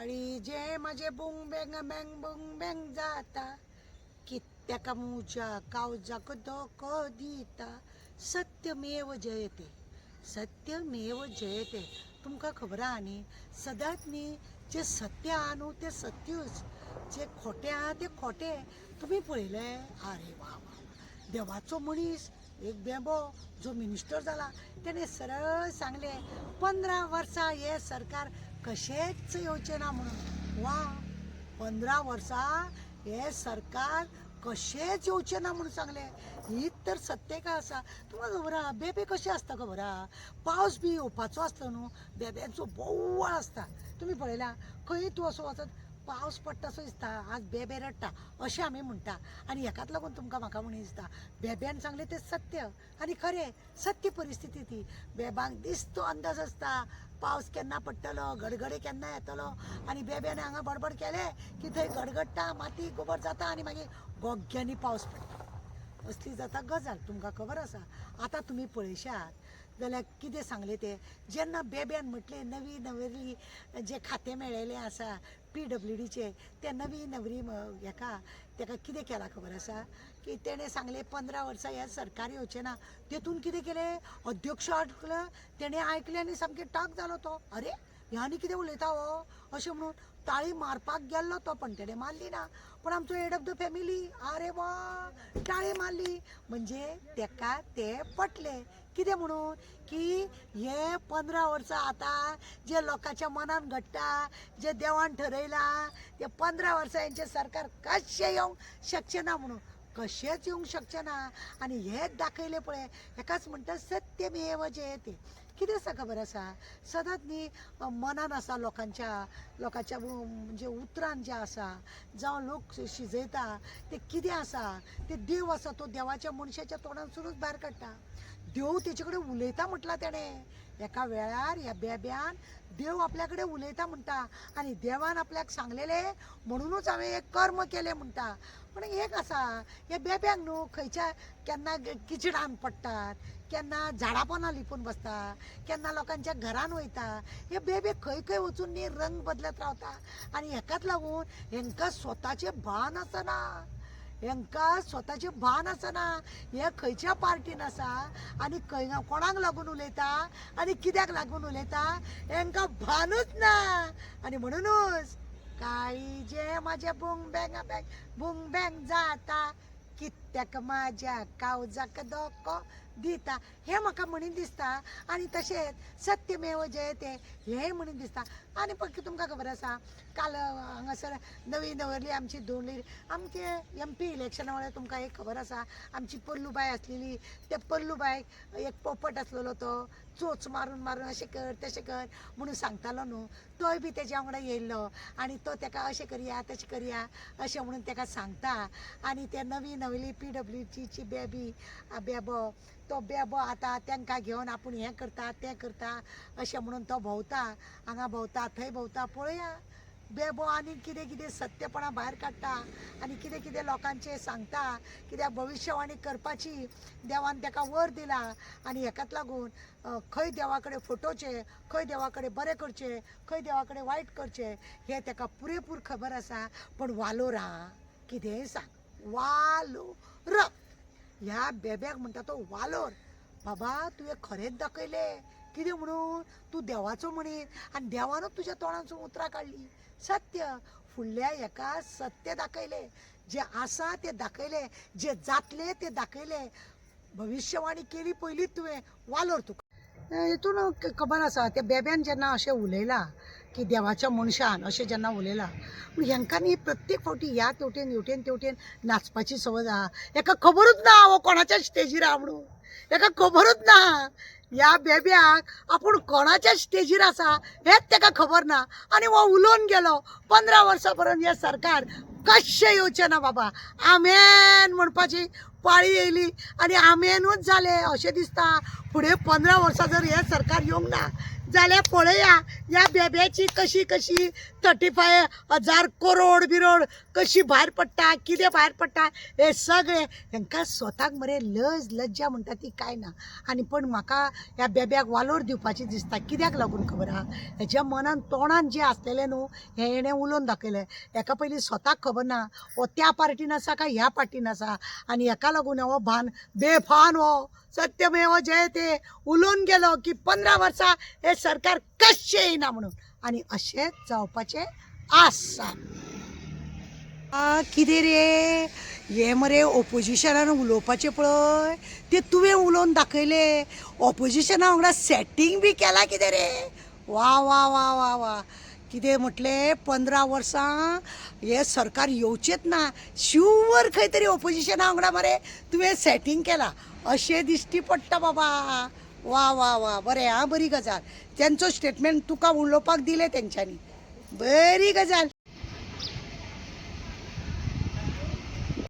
काळीजे माझे बुंग bang bang बुंग bang जाता, कित्याक मुझ्या काळजाक धोक दिता. सत्यमेव जयते, सत्यमेव जयते. तुमका खबर हा न्ही, सदांच न्ही जे सत्य हा न्हू ते सत्यूच, जे खोटे हा ते खोटे. तुम्ही पळयले, अरे वा वा, देवाचो मनीस एक बेबो जो मिनिस्टर जाला त्याने सरळ सांगले 15 वर्सां हे सरकार कशेंच येवचें ना म्हणून. वा, 15 वर्सां हे सरकार कशेंच येवचें ना म्हणून सांगले. हीच तर सत्यता आसा. तुमकां खबर आहा बेबे कशें आसता खबर आहा? पावस बी येवपाचो आसलो न्हू, बेब्यांचो बोव्वाळ आसता. तुमी पळयला खंय तूं असो वचत पावस पडटा सो दिसता आज बेबे रडटा अशें आमी म्हणटा. आनी हेकाच लागून तुमकां म्हाका म्हणून दिसता बेब्यान सांगलें तें सत्य आनी खरें. सत्य परिस्थिती ती. बेबांक दिसतो अंदाज आसता पावस केन्ना पडटलो, गडगडे केन्ना येतलो, आनी बेब्यान हांगा बडबड केले की थंय गडगडटा, माती गोबर जाता आनी मागीर गोग्ग्यांनी पावस पडटा. असली जाता गजाल. तुमकां खबर आसा आतां तुमी पळयशात जाल्यार कितें सांगलें तें जेन्ना बेब्यान म्हटलें नवी नवरी जे खातें मेळयलें आसा PWDचे ते नवी नवरी हेका तेका कितें केलां खबर आसा की तेणें सांगलें 15 वर्सां हें सरकार येवचें ना. तेतून कितें केलें अध्यक्ष आयकलो, तेणें आयकलें आनी सामकें टाक जालो तो. अरे ह्या आनी कितें उलयता हो अशें म्हणून ताळी मारपाक गेल्लो तो, पण तेणें मारली ना. पण आमचो हेड ऑफ द फॅमिली अरे वा ताळी मारली. म्हणजे तेका तें पटलें. कितें म्हणून की हे 15 वर्सां आतां जे लोकांच्या मनान घडटा, जे देवान ठरयलां ते 15 वर्सां हेंचें सरकार कशें येवंक शकचें ना म्हणून. कशेंच येवंक शकचें ना. आनी हेच दाखयलें पळय, हेकाच म्हणटा सत्यमेव जयते. कितें आसा खबर आसा, सदांच न्ही मनान आसा लोकांच्या म्हणजे उतरान जें आसा जावं लोक शिजयता ते कितें आसा, ते देव आसा तो देवाच्या मनशाच्या तोंडांतसूनच भायर काडटा. देव तेचे कडेन उलयता म्हटलां तेणें. एका वेळार ह्या बेब्यान देव आपल्या कडेन उलयता म्हणटा आनी देवान आपल्याक सांगलेलें म्हणूनच हांवें एक कर्म केलें म्हणटा. पण एक आसा हे बेब्याक न्हू खंयच्या केन्ना किचडान पडटात, केन्ना झाडां पोंदां लिपून बसता, केन्ना लोकांच्या घरान वयता. हे बेबे खंय खंय वचून न्ही रंग बदलत रावता आनी हेकाच लागून हेंकां स्वताचें भान आसना. हेंकां स्वताचें भान आसना. हे खंयच्या पार्टीन आसा आनी कोणाक लागून उलयता आनी कित्याक लागून उलयता हेंकां भानूच ना. आनी म्हणूनच काळीजे म्हाजे बुंग बँग बँग बुंग बँग जाता, कित्याक म्हाज्या काळजाक धोको दिता. हे म्हाका म्हणीन दिसता. आनी तशेंच सत्यमेव जयते हेंय म्हणीन दिसता. आनी पक्की तुमकां खबर आसा काल हांगासर नवी नवरली आमची धुळी आमचे MP इलेक्शना वेळार तुमकां एक खबर आसा आमची पल्लूबाई आसलेली. ते पल्लूबायक एक पोपट आसलेलो तो चोच मारून मारून अशें कर तशें कर म्हणून सांगतालो न्हू. तोय बी तेज्या वांगडा येयल्लो आनी तो तेका अशें करया तशें करया अशें म्हणून तेका सांगता. आनी ते नवी नवली PWDची बेबो तो बेबो आतां तांकां घेवन आपूण हें करता तें करता अशें म्हणून तो भोंवता, हांगा भोंवता थंय भोंवता. पळया बेबो आनी कितें कितें सत्यपणां भायर काडटा आनी कितें कितें लोकांचें सांगता. कित्याक भविश्यवाणी करपाची देवान ताका वर दिला आनी हेकाच लागून खंय देवा कडेन फटोवचें, खंय देवा कडेन बरें करचें, खंय देवा कडेन वायट करचें हें ताका पुरेपूर खबर आसा. पण वालोर आहा कितेंय सांग, वालोर ह्या बेब्याक म्हणटा तो वालोर. बाबा तुवें खरेंच दाखयलें. कितें म्हणून तूं देवाचो मनीस आनी देवानूच तुज्या तोंडांतसून उतरां काडलीं. सत्य फुडल्या हेका सत्य दाखयलें, जें आसा तें दाखयलें, जें जातलें तें दाखयलें. भविश्यवाणी केली पयलींच तुवें वालोर. तुका हितून खबर आसा त्या बेब्यान जेन्ना अशें उलयलां की देवाच्या मनशान अशें जेन्ना उलयलां, पूण हेंकां न्ही प्रत्येक फावटी ह्या तेवटेन नाचपाची संवय आहा. हेका खबरूच ना हो कोणाच्या स्टेजीर आहा म्हणून. हेका खबरूच ना ह्या बेब्याक आपूण कोणाच्या स्टेजीर आसा हेच ताका खबर ना. आनी हो उलोवन गेलो 15 वर्सां पर्यंत हे सरकार कशें येवचें ना बाबा. आमेन म्हणपाची पाळी येयली आनी आमेनूच जालें अशें दिसता. फुडें 15 वर्सां जर हें सरकार येवंक ना जाल्यार पळया ह्या बेब्याची कशी कशी 35,000 करोड बिरोड कशी भायर पडटा, कितें भायर पडटा हे सगळे हांकां स्वताक मरे लज्जा म्हणटा ती काय ना. आनी पण म्हाका ह्या बेब्याक वालोर दिवपाची दिसता. कित्याक लागून खबर आहा, हेज्या मनान तोंडान जें आसलेलें न्हू हें हेणें उलोवन दाखयलें. हेका पयलीं स्वताक खबर ना हो त्या पार्टीन आसा काय ह्या पार्टीन आसा, आनी हेका लागून हो भान बेफान हो सत्यमेव जयते उलोवन गेलो की 15 वर्सां हे सरकार कशें येयना म्हणून. आनी अशेंच जावपाचें आसा. कितें रे हे मरे ऑपोजिशनान उलोवपाचें पळय तें तुवें उलोवन दाखयलें. ऑपोजिशना वांगडा सेटींग बी केलां कितें रे. वा वा वा वा वा. कितें म्हटलें 15 वर्सां हे सरकार येवचेंच ना. शुवर खंय तरी ऑपोजिशना वांगडा मरे तुवें सेटींग केलां अशें दिश्टी पडटा बाबा. वा वा वा बरें आं, बरी गजाल. तेंचो स्टेटमेंट तुका उलोवपाक दिलें तेंच्यांनी, बरी गजाल.